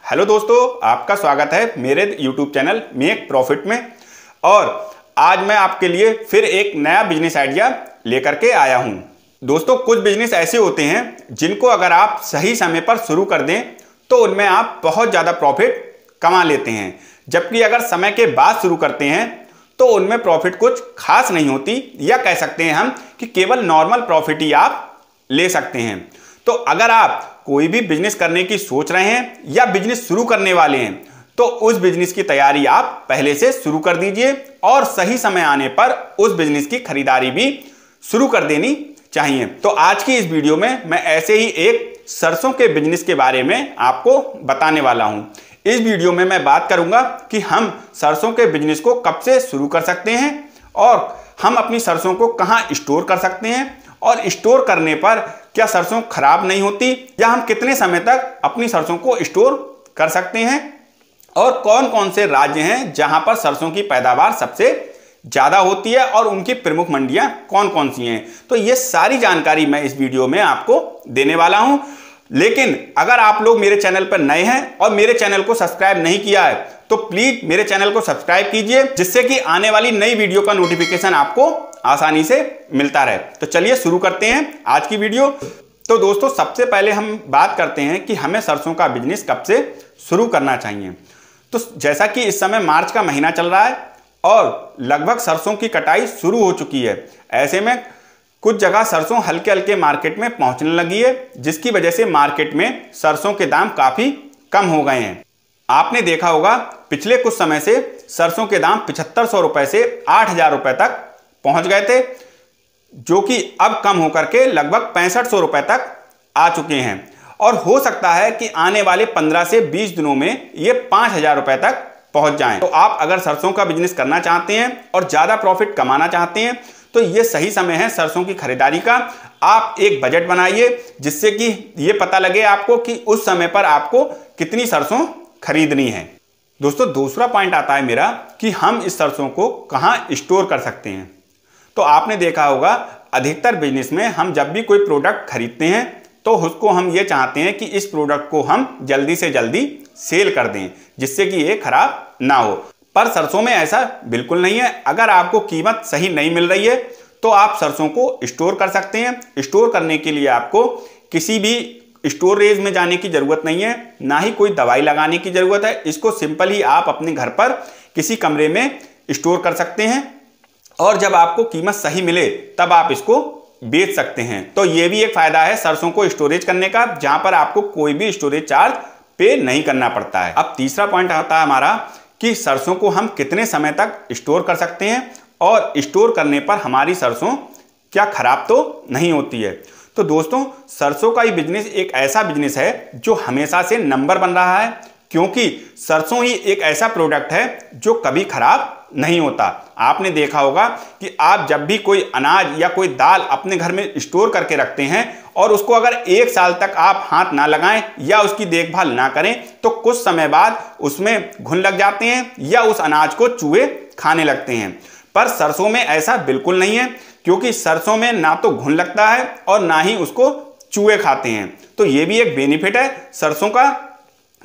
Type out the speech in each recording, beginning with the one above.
Hello दोस्तों, आपका स्वागत है मेरे YouTube चैनल मेक प्रॉफिट में। और आज मैं आपके लिए फिर एक नया बिजनेस आइडिया लेकर के आया हूं। दोस्तों, कुछ बिजनेस ऐसे होते हैं जिनको अगर आप सही समय पर शुरू कर दें तो उनमें आप बहुत ज़्यादा प्रॉफिट कमा लेते हैं, जबकि अगर समय के बाद शुरू करते हैं तो उनमें प्रॉफिट कुछ खास नहीं होती, या कह सकते हैं हम कि केवल नॉर्मल प्रॉफिट ही आप ले सकते हैं। तो अगर आप कोई भी बिजनेस करने की सोच रहे हैं या बिजनेस शुरू करने वाले हैं तो उस बिजनेस की तैयारी आप पहले से शुरू कर दीजिए और सही समय आने पर उस बिजनेस की खरीदारी भी शुरू कर देनी चाहिए। तो आज की इस वीडियो में मैं ऐसे ही एक सरसों के बिजनेस के बारे में आपको बताने वाला हूं। इस वीडियो में मैं बात करूंगा कि हम सरसों के बिजनेस को कब से शुरू कर सकते हैं और हम अपनी सरसों को कहां स्टोर कर सकते हैं, और स्टोर करने पर क्या सरसों खराब नहीं होती, या हम कितने समय तक अपनी सरसों को स्टोर कर सकते हैं, और कौन कौन से राज्य हैं जहां पर सरसों की पैदावार सबसे ज़्यादा होती है और उनकी प्रमुख मंडियां कौन कौन सी हैं। तो ये सारी जानकारी मैं इस वीडियो में आपको देने वाला हूं। लेकिन अगर आप लोग मेरे चैनल पर नए हैं और मेरे चैनल को सब्सक्राइब नहीं किया है तो प्लीज मेरे चैनल को सब्सक्राइब कीजिए, जिससे कि आने वाली नई वीडियो का नोटिफिकेशन आपको आसानी से मिलता रहे। तो चलिए शुरू करते हैं आज की वीडियो। तो दोस्तों, सबसे पहले हम बात करते हैं कि हमें सरसों का बिजनेस कब से शुरू करना चाहिए। तो जैसा कि इस समय मार्च का महीना चल रहा है और लगभग सरसों की कटाई शुरू हो चुकी है। ऐसे में कुछ जगह सरसों हल्के हल्के मार्केट में पहुंचने लगी है, जिसकी वजह से मार्केट में सरसों के दाम काफी कम हो गए हैं। आपने देखा होगा पिछले कुछ समय से सरसों के दाम 7500 रुपए से 8000 रुपए तक पहुंच गए थे, जो कि अब कम होकर के लगभग 6500 रुपए तक आ चुके हैं। और हो सकता है कि आने वाले 15 से 20 दिनों में ये 5000 रुपए तक पहुंच जाएं। तो आप अगर सरसों का बिजनेस करना चाहते हैं और ज्यादा प्रॉफिट कमाना चाहते हैं तो ये सही समय है सरसों की खरीदारी का। आप एक बजट बनाइए जिससे कि ये पता लगे आपको कि उस समय पर आपको कितनी सरसों खरीदनी है। दोस्तों, दूसरा पॉइंट आता है मेरा कि हम इस सरसों को कहां स्टोर कर सकते हैं। तो आपने देखा होगा अधिकतर बिजनेस में हम जब भी कोई प्रोडक्ट खरीदते हैं तो उसको हम ये चाहते हैं कि इस प्रोडक्ट को हम जल्दी से जल्दी सेल कर दें, जिससे कि ये खराब ना हो। पर सरसों में ऐसा बिल्कुल नहीं है। अगर आपको कीमत सही नहीं मिल रही है तो आप सरसों को स्टोर कर सकते हैं। स्टोर करने के लिए आपको किसी भी स्टोरेज में जाने की जरूरत नहीं है, ना ही कोई दवाई लगाने की जरूरत है। इसको सिंपल ही आप अपने घर पर किसी कमरे में स्टोर कर सकते हैं और जब आपको कीमत सही मिले तब आप इसको बेच सकते हैं। तो ये भी एक फायदा है सरसों को स्टोरेज करने का, जहां पर आपको कोई भी स्टोरेज चार्ज पे नहीं करना पड़ता है। अब तीसरा पॉइंट आता है हमारा कि सरसों को हम कितने समय तक स्टोर कर सकते हैं और स्टोर करने पर हमारी सरसों क्या खराब तो नहीं होती है। तो दोस्तों, सरसों का ये बिजनेस एक ऐसा बिजनेस है जो हमेशा से नंबर बन रहा है, क्योंकि सरसों ही एक ऐसा प्रोडक्ट है जो कभी खराब नहीं होता। आपने देखा होगा कि आप जब भी कोई अनाज या कोई दाल अपने घर में स्टोर करके रखते हैं और उसको अगर 1 साल तक आप हाथ ना लगाएं या उसकी देखभाल ना करें तो कुछ समय बाद उसमें घुन लग जाते हैं या उस अनाज को चूहे खाने लगते हैं। पर सरसों में ऐसा बिल्कुल नहीं है, क्योंकि सरसों में ना तो घुन लगता है और ना ही उसको चूहे खाते हैं। तो ये भी एक बेनिफिट है सरसों का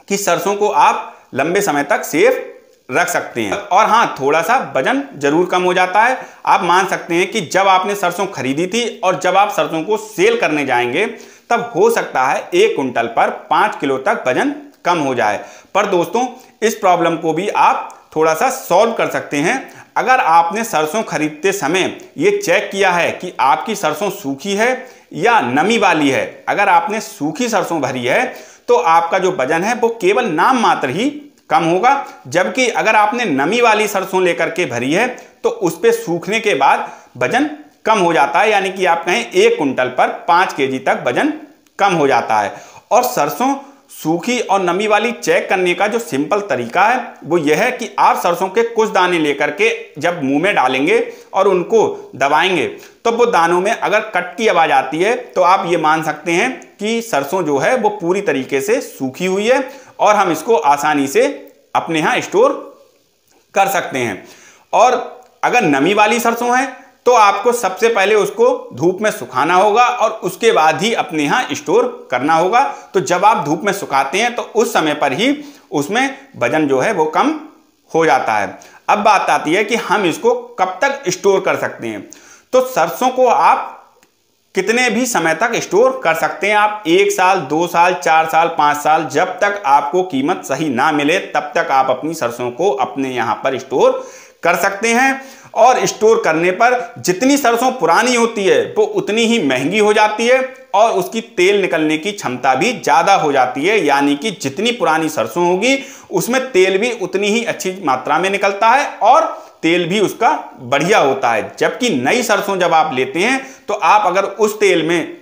कि सरसों को आप लंबे समय तक सेफ रख सकते हैं। और हाँ, थोड़ा सा वजन जरूर कम हो जाता है। आप मान सकते हैं कि जब आपने सरसों खरीदी थी और जब आप सरसों को सेल करने जाएंगे तब हो सकता है 1 कुंटल पर 5 किलो तक वजन कम हो जाए। पर दोस्तों, इस प्रॉब्लम को भी आप थोड़ा सा सॉल्व कर सकते हैं। अगर आपने सरसों खरीदते समय ये चेक किया है कि आपकी सरसों सूखी है या नमी वाली है। अगर आपने सूखी सरसों भरी है तो आपका जो वजन है वो केवल नाम मात्र ही कम होगा, जबकि अगर आपने नमी वाली सरसों लेकर के भरी है तो उस पे सूखने के बाद वजन कम हो जाता है, यानी कि आप कहें 1 कुंटल पर 5 केजी तक वजन कम हो जाता है। और सरसों सूखी और नमी वाली चेक करने का जो सिंपल तरीका है वो यह है कि आप सरसों के कुछ दाने लेकर के जब मुंह में डालेंगे और उनको दबाएंगे तो वो दानों में अगर कट की आवाज आती है तो आप ये मान सकते हैं कि सरसों जो है वो पूरी तरीके से सूखी हुई है और हम इसको आसानी से अपने यहाँ स्टोर कर सकते हैं। और अगर नमी वाली सरसों है तो आपको सबसे पहले उसको धूप में सुखाना होगा और उसके बाद ही अपने यहाँ स्टोर करना होगा। तो जब आप धूप में सुखाते हैं तो उस समय पर ही उसमें वजन जो है वो कम हो जाता है। अब बात आती है कि हम इसको कब तक स्टोर कर सकते हैं। तो सरसों को आप कितने भी समय तक स्टोर कर सकते हैं। आप 1 साल, 2 साल, 4 साल, 5 साल, जब तक आपको कीमत सही ना मिले तब तक आप अपनी सरसों को अपने यहाँ पर स्टोर कर सकते हैं। और स्टोर करने पर जितनी सरसों पुरानी होती है वो उतनी ही महंगी हो जाती है और उसकी तेल निकलने की क्षमता भी ज़्यादा हो जाती है। यानी कि जितनी पुरानी सरसों होगी उसमें तेल भी उतनी ही अच्छी मात्रा में निकलता है और तेल भी उसका बढ़िया होता है। जबकि नई सरसों जब आप लेते हैं तो आप अगर उस तेल में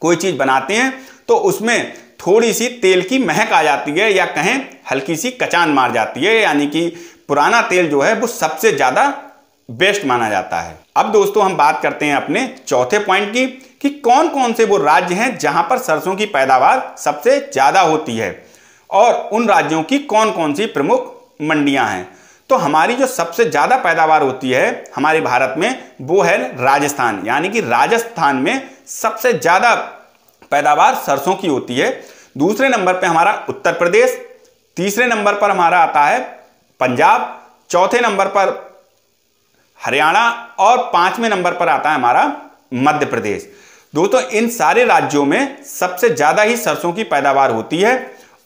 कोई चीज़ बनाते हैं तो उसमें थोड़ी सी तेल की महक आ जाती है या कहें हल्की सी कचान मार जाती है। यानी कि पुराना तेल जो है वो सबसे ज़्यादा बेस्ट माना जाता है। अब दोस्तों हम बात करते हैं अपने चौथे पॉइंट की कि कौन कौन से वो राज्य हैं जहां पर सरसों की पैदावार सबसे ज़्यादा होती है और उन राज्यों की कौन कौन सी प्रमुख मंडियां हैं। तो हमारी जो सबसे ज़्यादा पैदावार होती है हमारे भारत में वो है राजस्थान। यानी कि राजस्थान में सबसे ज़्यादा पैदावार सरसों की होती है। दूसरे नंबर पे हमारा उत्तर प्रदेश, तीसरे नंबर पर हमारा आता है पंजाब, चौथे नंबर पर हरियाणा और 5वें नंबर पर आता है हमारा मध्य प्रदेश। दोस्तों इन सारे राज्यों में सबसे ज़्यादा ही सरसों की पैदावार होती है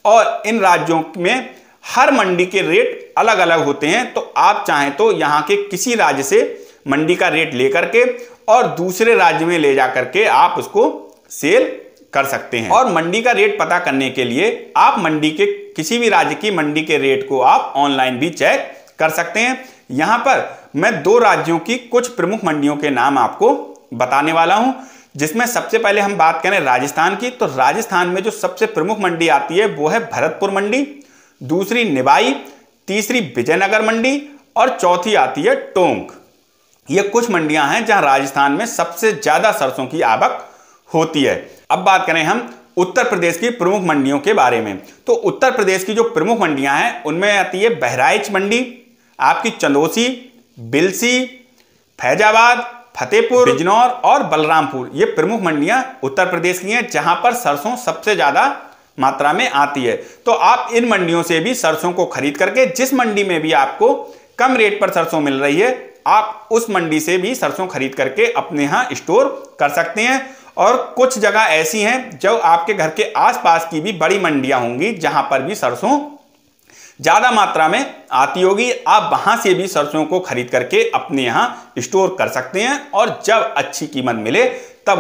और इन राज्यों में हर मंडी के रेट अलग अलग होते हैं। तो आप चाहें तो यहाँ के किसी राज्य से मंडी का रेट लेकर के और दूसरे राज्य में ले जा करके आप उसको सेल कर सकते हैं। और मंडी का रेट पता करने के लिए आप मंडी के किसी भी राज्य की मंडी के रेट को आप ऑनलाइन भी चेक कर सकते हैं। यहाँ पर मैं 2 राज्यों की कुछ प्रमुख मंडियों के नाम आपको बताने वाला हूँ, जिसमें सबसे पहले हम बात करें राजस्थान की। तो राजस्थान में जो सबसे प्रमुख मंडी आती है वो है भरतपुर मंडी, दूसरी निवाई, तीसरी विजयनगर मंडी और चौथी आती है टोंक। ये कुछ मंडियां हैं जहां राजस्थान में सबसे ज्यादा सरसों की आवक होती है। अब बात करें हम उत्तर प्रदेश की प्रमुख मंडियों के बारे में। तो उत्तर प्रदेश की जो प्रमुख मंडियां हैं उनमें आती है बहराइच मंडी, आपकी चंदौसी, बिलसी, फैजाबाद, फतेहपुर, बिजनौर और बलरामपुर। ये प्रमुख मंडियां उत्तर प्रदेश की हैं जहां पर सरसों सबसे ज्यादा मात्रा में आती है। तो आप इन मंडियों से भी सरसों को खरीद करके, जिस मंडी में भी आपको कम रेट पर सरसों मिल रही है, आप उस मंडी से भी सरसों खरीद करके अपने यहाँ स्टोर कर सकते हैं। और कुछ जगह ऐसी हैं जो आपके घर के आसपास की भी बड़ी मंडियां होंगी जहां पर भी सरसों ज्यादा मात्रा में आती होगी। आप वहां से भी सरसों को खरीद करके अपने यहाँ स्टोर कर सकते हैं और जब अच्छी कीमत मिले तब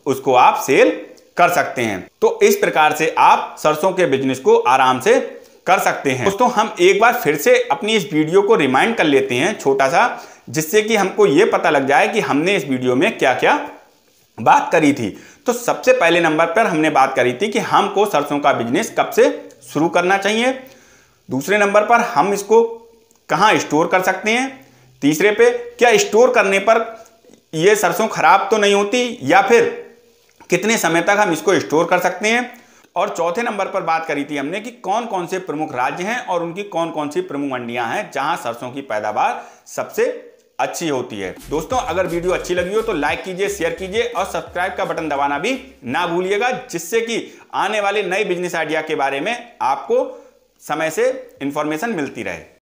उसको आप सेल कर सकते हैं। तो इस प्रकार से आप सरसों के बिजनेस को आराम से कर सकते हैं। दोस्तों हम एक बार फिर से अपनी इस वीडियो को रिमाइंड कर लेते हैं छोटा सा, जिससे कि हमको ये पता लग जाए कि हमने इस वीडियो में क्या क्या बात करी थी। तो सबसे पहले नंबर पर हमने बात करी थी कि हमको सरसों का बिजनेस कब से शुरू करना चाहिए। दूसरे नंबर पर हम इसको कहाँ स्टोर कर सकते हैं। तीसरे पे क्या स्टोर करने पर ये सरसों खराब तो नहीं होती या फिर कितने समय तक हम इसको स्टोर कर सकते हैं। और चौथे नंबर पर बात करी थी हमने कि कौन कौन से प्रमुख राज्य हैं और उनकी कौन कौन सी प्रमुख मंडियां हैं जहां सरसों की पैदावार सबसे अच्छी होती है। दोस्तों अगर वीडियो अच्छी लगी हो तो लाइक कीजिए, शेयर कीजिए और सब्सक्राइब का बटन दबाना भी ना भूलिएगा, जिससे कि आने वाले नए बिजनेस आइडिया के बारे में आपको समय से इंफॉर्मेशन मिलती रहे।